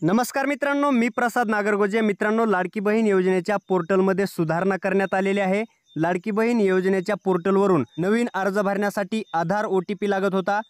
नमस्कार मित्रांनो, मी प्रसाद नागरगोजे। मित्रांनो, लाडकी बहीण योजनेच्या पोर्टलमध्ये सुधारणा करण्यात आलेली आहे। लाडकी बहीण योजनेच्या पोर्टलवरून नवीन अर्ज भरण्यासाठी आधार OTP लागत होता।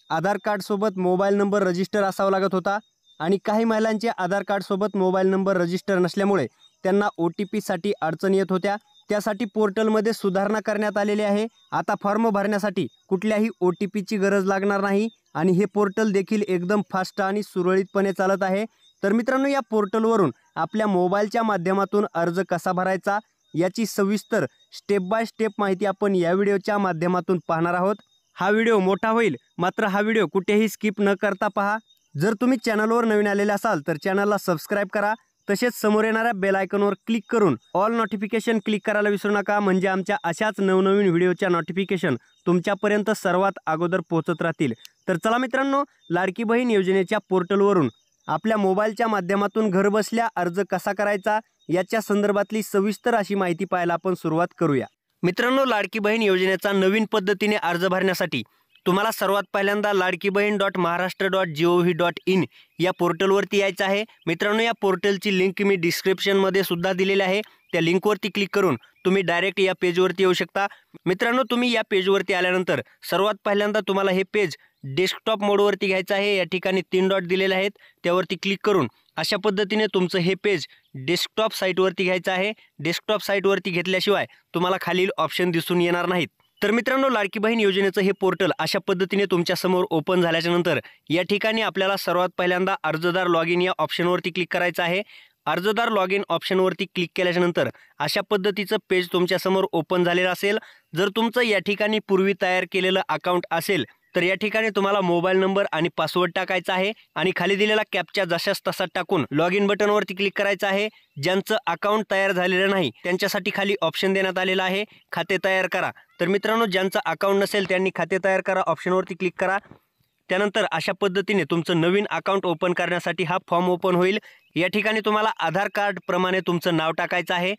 आधार कार्ड सोबत मोबाईल नंबर रजिस्टर असावा लागत होता आणि काही महिलांचे आधार कार्ड सोबत मोबाईल नंबर रजिस्टर नसल्यामुळे त्यांना OTP साठी अडचण येत होत्या। त्यासाठी पोर्टलमध्ये सुधारणा करण्यात आलेली आहे। आता फॉर्म भरण्यासाठी कुठल्याही OTP ची गरज लागणार नाही आणि हे पोर्टल देखील एकदम फास्ट आणि सुरळीतपणे चालत आहे। तर मित्रांनो, या पोर्टलवरून आपल्या मोबाईलच्या माध्यमातून अर्ज कसा भरायचा याची सविस्तर स्टेप बाय स्टेप माहिती आपण या व्हिडिओच्या माध्यमातून पाहणार आहोत। हा व्हिडिओ मोठा होईल, मात्र हा व्हिडिओ कुठेही स्किप न करता पहा। जर तुम्ही चॅनलवर नवीन आलेले असाल तर चॅनलला सबस्क्राइब करा, तसेच समोर येणाऱ्या बेल आयकॉनवर क्लिक करून ऑल नोटिफिकेशन क्लिक करायला विसरू नका, म्हणजे आमच्या अशाच नवनवीन व्हिडिओच्या नोटिफिकेशन तुमच्यापर्यंत सर्वात अगोदर पोहोचत राहतील। तर चला मित्रांनो, लाडकी बहीण योजनेच्या पोर्टलवरून आपल्या मोबाईलच्या माध्यमातून घरबसल्या अर्ज कसा करायचा याच्या संदर्भातली सविस्तर अशी माहिती पाहायला आपण सुरुवात करूया। मित्रांनो, लाडकी बहीण योजनेचा नवीन पद्धतीने अर्ज भरण्यासाठी तुम्हाला सर्वात पहिल्यांदा ladkibaheen.maharashtra.gov.in या पोर्टलवरती यायचं आहे। मित्रांनो, या पोर्टलची लिंक मी डिस्क्रिप्शनमध्ये सुद्धा दिलेली आहे। त्या लिंकवरती क्लिक करून तुम्ही डायरेक्ट या पेजवरती येऊ शकता। मित्रांनो, तुम्ही या पेजवरती आल्यानंतर सर्वात पहिल्यांदा तुम्हाला हे पेज डेस्कटॉप मोडवरती घ्यायचं आहे। या ठिकाणी 3 डॉट दिलेले आहेत, त्यावरती क्लिक करून अशा पद्धतीने तुमचं हे पेज डेस्कटॉप साईटवरती घ्यायचं आहे। डेस्कटॉप साईटवरती घेतल्याशिवाय तुम्हाला खालील ऑप्शन दिसून येणार नाहीत। तर मित्रांनो, लाडकी बहीण योजनेचं हे पोर्टल अशा पद्धतीने तुमच्या समोर ओपन झाल्याच्या नंतर या ठिकाणी आपल्याला सर्वात पहिल्यांदा अर्जदार लॉग इन या ऑप्शनवरती क्लिक करायचं आहे। अर्जदार लॉग इन ऑप्शनवरती क्लिक केल्याच्या नंतर अशा पद्धतीचं पेज तुमच्या समोर ओपन झालेलं असेल। जर तुमचं या ठिकाणी पूर्वी तयार केलेलं अकाउंट असेल तर या ठिकाणी तुम्हाला मोबाईल नंबर आणि पासवर्ड टाकायचा आहे आणि खाली दिलेला कॅप्चा जशास तसा टाकून लॉग इन बटनवरती क्लिक करायचं आहे। ज्यांचं अकाउंट तयार झालेलं नाही त्यांच्यासाठी खाली ऑप्शन देण्यात आलेला आहे, खाते तयार करा। तर मित्रांनो, ज्यांचं अकाउंट नसेल त्यांनी खाते तयार करा ऑप्शनवरती क्लिक करा। त्यानंतर अशा पद्धतीने तुमचं नवीन अकाउंट ओपन करण्यासाठी हा फॉर्म ओपन होईल। या ठिकाणी तुम्हाला आधार कार्ड प्रमाणे तुमचं नाव टाकायचं आहे।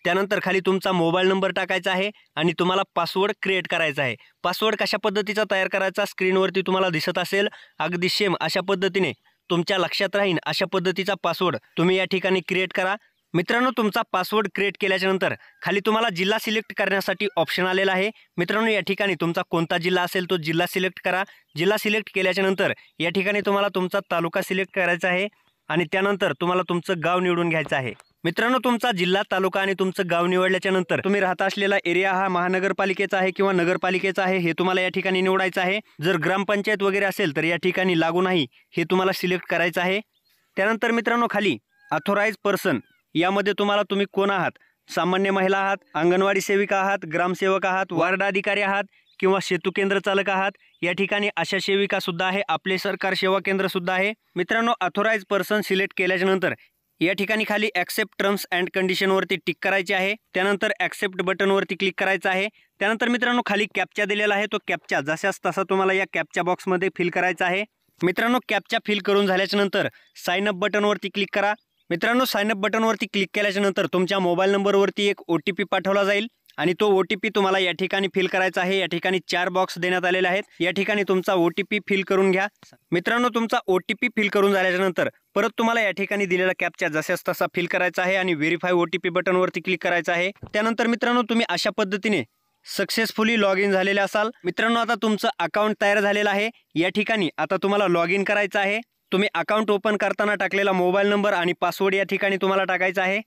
त्यानंतर खाली तुमचा मोबाईल नंबर टाकायचा आहे आणि तुम्हाला पासवर्ड क्रिएट करायचा आहे। पासवर्ड कशा पद्धतीचा तयार करायचा स्क्रीनवरती तुम्हाला दिसत असेल, अगदी सेम अशा पद्धतीने तुमच्या लक्षात राहील अशा पद्धतीचा पासवर्ड तुम्ही या ठिकाणी क्रिएट करा। मित्रांनो, तुमचा पासवर्ड क्रिएट केल्याच्या नंतर खाली तुम्हाला जिल्हा सिलेक्ट करण्यासाठी ऑप्शन आलेला आहे। मित्रांनो, या ठिकाणी तुमचा कोणता जिल्हा असेल तो जिल्हा सिलेक्ट करा। जिल्हा सिलेक्ट केल्याच्या नंतर या ठिकाणी तुम्हाला तुमचा तालुका सिलेक्ट करायचा आहे आणि त्यानंतर तुम्हाला तुमचं गाव निवडून घ्यायचं आहे। मित्रांनो, तुमचा जिल्हा, तालुका आणि तुमचं गाव निवडल्याच्या नंतर तुम्ही राहत असलेला एरिया हा महानगरपालिकेचा आहे किंवा नगरपालिकेचा आहे हे तुम्हाला या ठिकाणी निवडायचं आहे। जर ग्रामपंचायत वगैरे असेल तर या ठिकाणी लागू नाही हे तुम्हाला सिलेक्ट करायचं आहे। त्यानंतर मित्रांनो, खाली ऑथोराइज पर्सन यामध्ये तुम्ही कोण आहात, सामान्य महिला आहात, अंगणवाडी सेविका आहात, ग्रामसेवक आहात, वार्ड अधिकारी आहात किंवा सेतू केंद्र चालक आहात, या ठिकाणी आशा सेविका सुद्धा आहे, आपले सरकार सेवा केंद्र सुद्धा आहे। मित्रांनो, ऑथोराइज पर्सन सिलेक्ट केल्याच्या नंतर या ठिकाणी खाली ॲक्सेप्ट टर्म्स अँड कंडिशनवरती टिक करायचे आहे। त्यानंतर ॲक्सेप्ट बटनवरती क्लिक करायचं आहे। त्यानंतर मित्रांनो, खाली कॅप्चा दिलेला आहे, तो कॅप्चा जशास तसा तुम्हाला या कॅप्चा बॉक्समध्ये फिल करायचा आहे। मित्रांनो, कॅप्चा फिल करून झाल्याच्या नंतर साइन अप बटनवरती क्लिक करा। मित्रांनो, साइन अप बटनवरती क्लिक केल्याच्या नंतर तुमच्या मोबाईल नंबरवरती एक OTP पाठवला जाईल आणि तो OTP तुम्हाला या ठिकाणी फिल करायचा आहे। या ठिकाणी 4 बॉक्स देण्यात आलेले आहेत, या ठिकाणी तुमचा OTP फिल करून घ्या। मित्रांनो, तुमचा OTP फिल करून झाल्याच्या नंतर परत तुम्हाला या ठिकाणी दिलेला कॅप्चा जशास तसा फिल करायचा आहे आणि व्हेरीफाय OTP बटनवरती क्लिक करायचं आहे। त्यानंतर मित्रांनो, तुम्ही अशा पद्धतीने सक्सेसफुली लॉग इन झालेले असाल। मित्रांनो, आता तुमचं अकाउंट तयार झालेलं आहे। या ठिकाणी आता तुम्हाला लॉग इन करायचं आहे। तुम्ही अकाउंट ओपन करताना टाकलेला मोबाईल नंबर आणि पासवर्ड या ठिकाणी तुम्हाला टाकायचा आहे।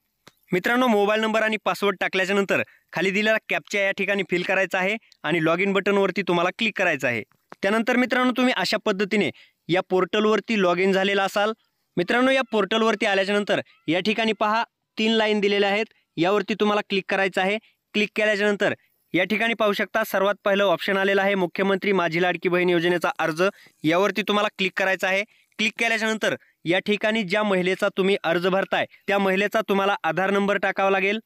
मित्रांनो, मोबाईल नंबर आणि पासवर्ड टाकल्याच्या नंतर खाली दिलेला कॅप्चा या ठिकाणी फिल करायचा आहे आणि लॉग इन बटनवरती तुम्हाला क्लिक करायचं आहे। त्यानंतर मित्रांनो, तुम्ही अशा पद्धतीने या पोर्टलवरती लॉग इन झालेला असाल। मित्रांनो, या पोर्टलवरती आल्याच्या नंतर या ठिकाणी पहा 3 लाईन दिलेल्या आहेत, यावरती तुम्हाला क्लिक करायचं आहे। क्लिक केल्याच्या नंतर या ठिकाणी पाहू शकता सर्वात पहिलं ऑप्शन आलेलं आहे मुख्यमंत्री माझी लाडकी बहीण योजनेचा अर्ज, यावरती तुम्हाला क्लिक करायचं आहे। क्लिक केल्याच्या नंतर या ठिकाणी ज्या महिलेचा तुम्ही अर्ज भरताय त्या महिलेचा तुम्हाला आधार नंबर टाकावा लागेल।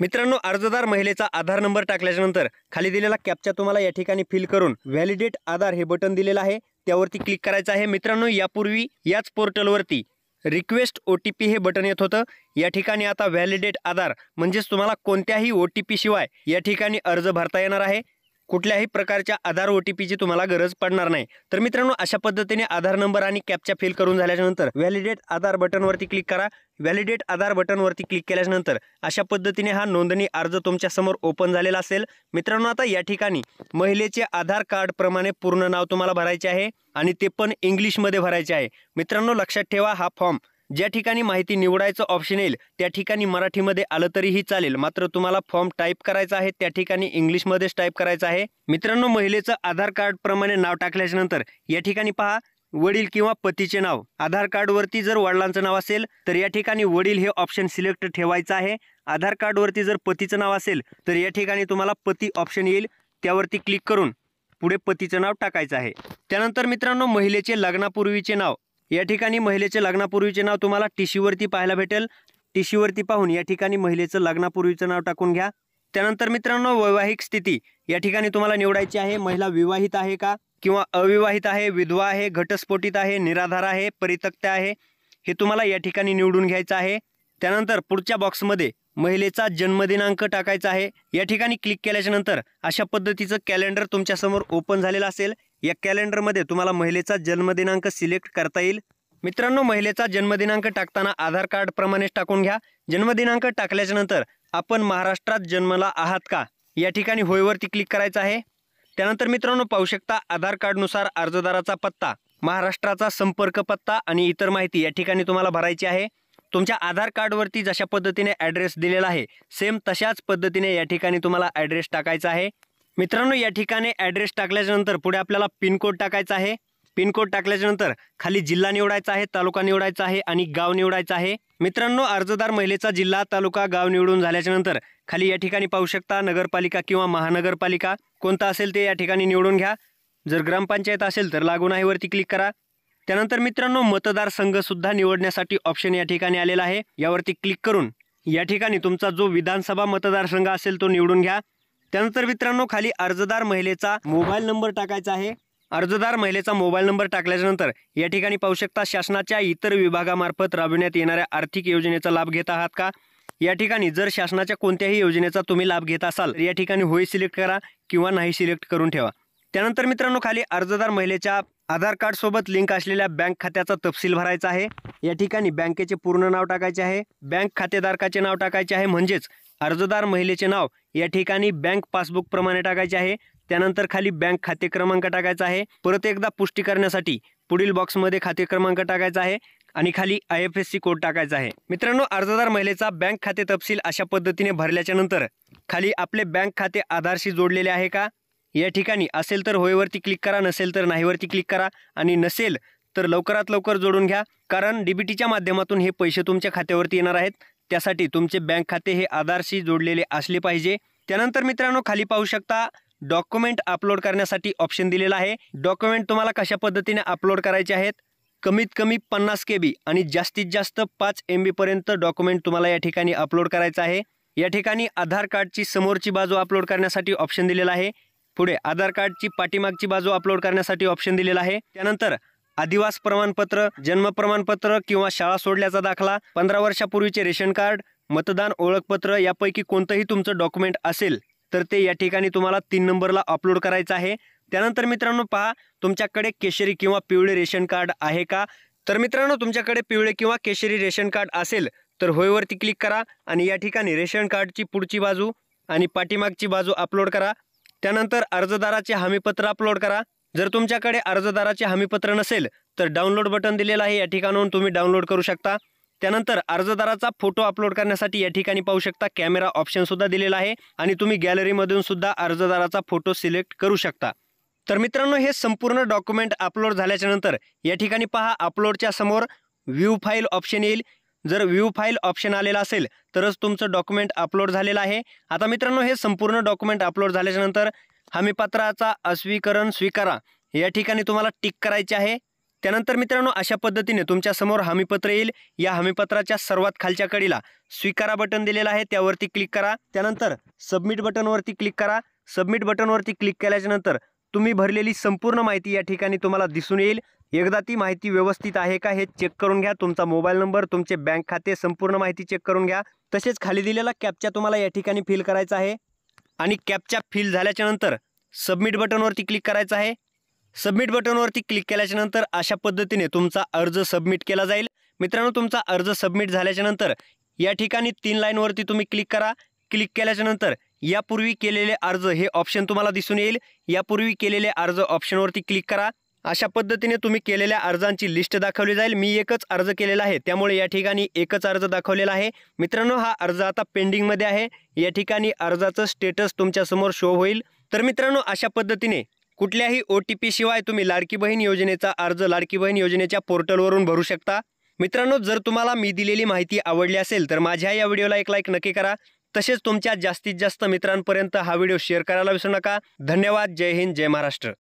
मित्रांनो, अर्जदार महिलेचा आधार नंबर टाकल्याच्या नंतर खाली दिलेला कॅप्चा तुम्हाला या ठिकाणी फिल करून व्हॅलिडेट आधार हे बटन दिलेलं आहे, त्यावरती क्लिक करायचं आहे। मित्रांनो, यापूर्वी याच पोर्टलवरती रिक्वेस्ट OTP हे बटन येत होतं, या ठिकाणी आता व्हॅलिडेट आधार म्हणजेच तुम्हाला कोणत्याही OTP शिवाय या ठिकाणी अर्ज भरता येणार आहे। कुठल्याही प्रकारच्या आधार OTPची तुम्हाला गरज पडणार नाही। तर मित्रांनो अशा पद्धतीने आधार नंबर आणि कॅप्चा फिल करून झाल्यानंतर व्हॅलिडेट आधार बटनवरती क्लिक करा। व्हॅलिडेट आधार बटनवरती क्लिक केल्यानंतर अशा पद्धतीने हा नोंदणी अर्ज तुमच्या समोर ओपन झालेला असेल। मित्रांनो आता या ठिकाणी महिलेचे आधार कार्ड प्रमाणे पूर्ण नाव तुम्हाला भरायचे आहे आणि ते पण इंग्लिशमध्ये भरायचे आहे। मित्रांनो लक्षात ठेवा हा फॉर्म ज्या ठिकाणी माहिती निवडायचं ऑप्शन येईल त्या ठिकाणी मराठीमध्ये आलं तरीही चालेल, मात्र तुम्हाला फॉर्म टाईप करायचा आहे त्या ठिकाणी इंग्लिशमध्येच टाईप करायचं आहे। मित्रांनो महिलेचं आधार कार्ड प्रमाणे नाव टाकल्याच्या नंतर या ठिकाणी पहा वडील किंवा पतीचे नाव। आधार कार्डवरती जर वडिलांचं नाव असेल तर या ठिकाणी वडील हे ऑप्शन सिलेक्ट ठेवायचं आहे। आधार कार्डवरती जर पतीचं नाव असेल तर या ठिकाणी तुम्हाला पती ऑप्शन येईल, त्यावरती क्लिक करून पुढे पतीचं नाव टाकायचं आहे। त्यानंतर मित्रांनो महिलेचे लग्नापूर्वीचे नाव, या ठिकाणी महिलेचे लग्नापूर्वीचे नाव तुम्हाला टीशीवरती पाहायला भेटेल। टीशीवरती पाहून या ठिकाणी महिलेचं लग्नापूर्वीचं नाव टाकून घ्या। त्यानंतर मित्रांनो वैवाहिक स्थिती या ठिकाणी तुम्हाला निवडायची आहे। महिला विवाहित आहे का किंवा अविवाहित आहे, विधवा आहे, घटस्फोटित आहे, निराधार आहे, परित्यक्त आहे, हे तुम्हाला या ठिकाणी निवडून घ्यायचं आहे। त्यानंतर पुढच्या बॉक्समध्ये महिलेचा जन्मदिनांक टाकायचा आहे। या ठिकाणी क्लिक केल्याच्या नंतर अशा पद्धतीचं कॅलेंडर तुमच्या समोर ओपन झालेलं असेल। या कॅलेंडरमध्ये तुम्हाला महिलेचा जन्मदिनांक सिलेक्ट करता येईल। मित्रांनो महिलेचा जन्मदिनांक टाकताना आधार कार्ड प्रमाणेच टाकून घ्या। जन्मदिनांक टाकल्याच्या नंतर आपण महाराष्ट्रात जन्मला आहात का या ठिकाणी होयवरती क्लिक करायचं आहे। त्यानंतर मित्रांनो पाहू शकता आधार कार्डनुसार अर्जदाराचा पत्ता, महाराष्ट्राचा संपर्क पत्ता आणि इतर माहिती या ठिकाणी तुम्हाला भरायची आहे। तुमच्या आधार कार्डवरती जशा पद्धतीने ॲड्रेस दिलेला आहे सेम तशाच पद्धतीने या ठिकाणी तुम्हाला ॲड्रेस टाकायचा आहे। मित्रांनो या ठिकाणी ॲड्रेस टाकल्याच्या नंतर पुढे आपल्याला पिन कोड टाकायचा आहे। पिन कोड टाकल्याच्या नंतर खाली जिल्हा निवडायचा आहे, तालुका निवडायचा आहे आणि गाव निवडायचं आहे। मित्रांनो अर्जदार महिलेचा जिल्हा, तालुका, गाव निवडून झाल्याच्या नंतर खाली या ठिकाणी पाहू शकता नगरपालिका किंवा महानगरपालिका कोणता असेल ते या ठिकाणी निवडून घ्या। जर ग्रामपंचायत असेल तर लागू नाही वरती क्लिक करा। त्यानंतर मित्रांनो मतदारसंघ सुद्धा निवडण्यासाठी ऑप्शन या ठिकाणी आलेला आहे, यावरती क्लिक करून या ठिकाणी तुमचा जो विधानसभा मतदारसंघ असेल तो निवडून घ्या। त्यानंतर मित्रांनो खाली अर्जदार महिलेचा मोबाईल नंबर टाकायचा आहे। अर्जदार महिलेचा मोबाईल नंबर टाकल्याच्या नंतर या ठिकाणी पाहू शकता शासनाच्या इतर विभागामार्फत राबविण्यात येणाऱ्या आर्थिक योजनेचा लाभ घेत आहात का। या ठिकाणी जर शासनाच्या कोणत्याही योजनेचा तुम्ही लाभ घेत असाल तर या ठिकाणी होय सिलेक्ट करा किंवा नाही सिलेक्ट करून ठेवा। त्यानंतर मित्रांनो खाली अर्जदार महिलेच्या आधार कार्ड सोबत लिंक असलेल्या बँक खात्याचा तपशील भरायचा आहे। या ठिकाणी बँकेचे पूर्ण नाव टाकायचे आहे, बँक खातेधारकाचे नाव टाकायचे आहे, म्हणजेच अर्जदार महिलेचे नाव या ठिकाणी बँक पासबुक प्रमाणे टाकायचे आहे। त्यानंतर खाली बँक खाते क्रमांक टाकायचा आहे। परत एकदा पुष्टी करण्यासाठी पुढील बॉक्समध्ये खाते क्रमांक टाकायचा आहे आणि खाली IFSC कोड टाकायचा आहे। मित्रांनो अर्जदार महिलेचा बँक खाते तपशील अशा पद्धतीने भरल्याच्या नंतर खाली आपले बँक खाते आधारशी जोडलेले आहे का या ठिकाणी असेल तर होयवरती क्लिक करा, नसेल तर नाहीवरती क्लिक करा आणि नसेल तर लवकरात लवकर जोडून घ्या, कारण DBTच्या माध्यमातून हे पैसे तुमच्या खात्यावरती येणार आहेत। त्यासाठी तुमचे बँक खाते हे आधारशी जोडलेले असले पाहिजे। त्यानंतर मित्रांनो खाली पाहू शकता डॉक्युमेंट अपलोड करण्यासाठी ऑप्शन दिलेला आहे। डॉक्युमेंट तुम्हाला कशा पद्धतीने अपलोड करायचे आहेत, कमीत कमी 50 KB आणि जास्तीत जास्त 5 MB पर्यंत डॉक्युमेंट तुम्हाला या ठिकाणी अपलोड करायचं आहे। या ठिकाणी आधार कार्डची समोरची बाजू अपलोड करण्यासाठी ऑप्शन दिलेला आहे। पुढे आधार कार्डची पाठीमागची बाजू अपलोड करण्यासाठी ऑप्शन दिलेला आहे। त्यानंतर आदिवास प्रमाणपत्र, जन्म प्रमाणपत्र किंवा शाळा सोडल्याचा दाखला, 15 वर्षापूर्वीचे रेशन कार्ड, मतदान ओळखपत्र यापैकी कोणतंही तुमचं डॉक्युमेंट असेल तर ते या ठिकाणी तुम्हाला 3 नंबरला अपलोड करायचं आहे। त्यानंतर मित्रांनो पहा तुमच्याकडे केशरी किंवा पिवळे रेशन कार्ड आहे का। तर मित्रांनो तुमच्याकडे पिवळे किंवा केशरी रेशन कार्ड असेल तर होयवरती क्लिक करा आणि या ठिकाणी रेशन कार्डची पुढची बाजू आणि पाठीमागची बाजू अपलोड करा। त्यानंतर अर्जदाराचे हमीपत्र अपलोड करा। जर तुमच्याकडे अर्जदाराचे हमीपत्र नसेल तर डाउनलोड बटन दिलेलं आहे, या ठिकाणाहून तुम्ही डाउनलोड करू शकता। त्यानंतर अर्जदाराचा फोटो अपलोड करण्यासाठी या ठिकाणी पाहू शकता कॅमेरा ऑप्शन सुद्धा दिलेला आहे आणि तुम्ही गॅलरीमधून सुद्धा अर्जदाराचा फोटो सिलेक्ट करू शकता। तर मित्रांनो हे संपूर्ण डॉक्युमेंट अपलोड झाल्याच्या नंतर या ठिकाणी पहा अपलोडच्या समोर व्ह्यू फाईल ऑप्शन येईल। जर व्ह्यू फाईल ऑप्शन आलेला असेल तरच तुमचं डॉक्युमेंट अपलोड झालेलं आहे। आता मित्रांनो हे संपूर्ण डॉक्युमेंट अपलोड झाल्याच्या नंतर हमीपत्राचा अस्वीकरण स्वीकारा या ठिकाणी तुम्हाला टिक करायचे आहे। त्यानंतर मित्रांनो अशा पद्धतीने तुमच्या समोर हमीपत्र येईल। या हमीपत्राच्या सर्वात खालच्या कडेला स्वीकारा बटन दिलेला आहे, त्यावरती क्लिक करा। त्यानंतर सबमिट बटनवरती क्लिक करा। सबमिट बटनवरती क्लिक केल्याच्या नंतर तुम्ही भरलेली संपूर्ण माहिती या ठिकाणी तुम्हाला दिसून येईल। एकदा ती माहिती व्यवस्थित आहे का हे चेक करून घ्या। तुमचा मोबाईल नंबर, तुमचे बँक खाते, संपूर्ण माहिती चेक करून घ्या। तसेच खाली दिलेला कॅप्चा तुम्हाला या ठिकाणी फिल करायचा आहे आणि कॅप्चा फिल झाल्याच्या नंतर सबमिट बटनवरती क्लिक करायचं आहे। सबमिट बटनवरती क्लिक केल्याच्या नंतर अशा पद्धतीने तुमचा अर्ज सबमिट केला जाईल। मित्रांनो, तुमचा अर्ज सबमिट झाल्याच्या नंतर या ठिकाणी 3 लाईनवरती तुम्ही क्लिक करा। क्लिक केल्याच्या नंतर यापूर्वी केलेले अर्ज हे ऑप्शन तुम्हाला दिसून येईल। यापूर्वी केलेले अर्ज ऑप्शनवरती क्लिक करा। अशा पद्धतीने तुम्ही केलेल्या अर्जांची लिस्ट दाखवली जाईल। मी एकच अर्ज केलेला आहे, त्यामुळे या ठिकाणी एकच अर्ज दाखवलेला आहे। मित्रांनो, हा अर्ज आता पेंडिंगमध्ये आहे। या ठिकाणी अर्जाचं स्टेटस तुमच्या समोर शो होईल। तर मित्रांनो, अशा पद्धतीने कुठल्याही OTP शिवाय तुम्ही लाडकी बहीण योजनेचा अर्ज लाडकी बहीण योजनेच्या पोर्टलवरून भरू शकता। मित्रांनो, जर तुम्हाला मी दिलेली माहिती आवडली असेल तर माझ्या या व्हिडिओला एक लाईक नक्की करा। तसेच तुमच्या जास्तीत जास्त मित्रांपर्यंत हा व्हिडिओ शेअर करायला विसरू नका। धन्यवाद। जय हिंद, जय महाराष्ट्र।